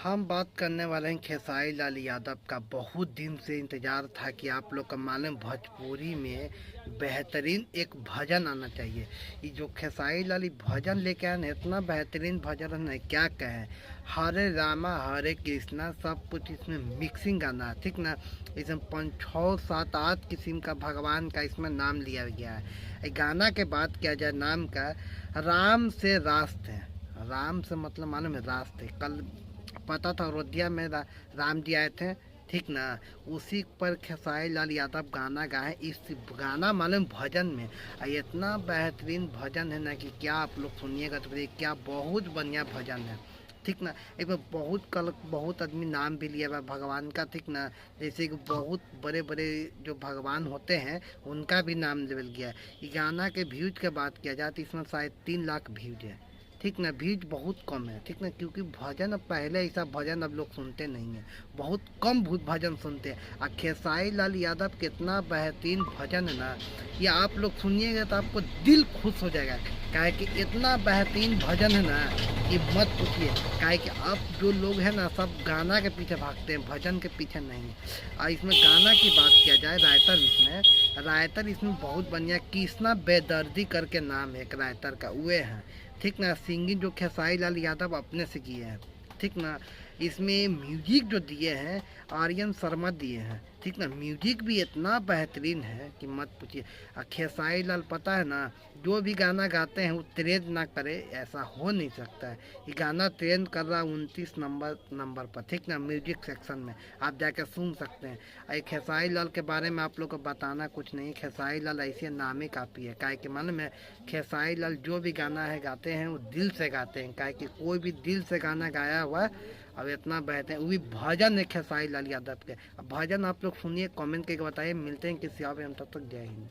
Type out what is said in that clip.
हम बात करने वाले हैं खेसारी लाल यादव का। बहुत दिन से इंतज़ार था कि आप लोग का मालूम भोजपुरी में बेहतरीन एक भजन आना चाहिए। ये जो खेसारी लाल भजन लेके आए ना, इतना बेहतरीन भजन है ना, क्या कहें। हरे रामा हरे कृष्णा सब कुछ इसमें मिक्सिंग गाना है, ठीक ना। इसमें 5 6 7 8 किस्म का भगवान का इसमें नाम लिया गया है। गाना के बात किया जाए नाम का, राम से रास्ते। राम से मतलब मालूम है रास्ते। कल पता था अयोध्या में राम जी आए थे, ठीक ना। उसी पर खेसारी लाल यादव गाना गाए। इस गाना मालूम भजन में इतना बेहतरीन भजन है ना कि क्या आप लोग सुनिएगा तो बताइए, क्या बहुत बढ़िया भजन है, ठीक ना। एक बार बहुत आदमी नाम भी लिया हुआ भगवान का, ठीक ना। जैसे कि बहुत बड़े बड़े जो भगवान होते हैं उनका भी नाम लेवल गया है। ये गाना के व्यूज की बात किया जाए तो इसमें शायद 3 लाख व्यूज है, ठीक ना। व्यूज बहुत कम है, ठीक ना, क्योंकि भजन अब पहले ऐसा भजन अब लोग सुनते नहीं हैं, बहुत कम भजन सुनते हैं। और खेसारी लाल यादव कितना बेहतरीन भजन है ना, ये आप लोग सुनिएगा तो आपको दिल खुश हो जाएगा। काहे कि इतना बेहतरीन भजन है ना कि मत पूछिए। काहे कि अब जो लोग हैं ना सब गाना के पीछे भागते हैं, भजन के पीछे नहीं। और इसमें गाना की बात किया जाए, रायटर इसमें बहुत बढ़िया कृष्णा बेदर्दी करके नाम है एक रायटर का, वे हैं, ठीक ना। सिंगिंग जो खेसारी लाल यादव अपने से किए हैं, ठीक ना। इसमें म्यूजिक जो दिए हैं आर्यन शर्मा दिए हैं, ठीक ना। म्यूजिक भी इतना बेहतरीन है कि मत पूछिए। और खेसारी लाल पता है ना, जो भी गाना गाते हैं वो ट्रेंड ना करे ऐसा हो नहीं सकता है। ये गाना ट्रेंड कर रहा है 29 नंबर पर, ठीक ना, म्यूजिक सेक्शन में आप जाकर सुन सकते हैं। और खेसारी लाल के बारे में आप लोग को बताना कुछ नहीं, खेसारी लाल ऐसे नाम ही काफ़ी है। काहे कि मालूम है खेसारी लाल जो भी गाना है गाते हैं वो दिल से गाते हैं। काहे कि कोई भी दिल से गाना गाया हुआ अब इतना बेहतर वो भी भजन है खेसारी लाल यादव के। अब भजन आप लोग सुनिए, कमेंट करके बताइए। मिलते हैं किसी और में, हम तब तक जय हिंद।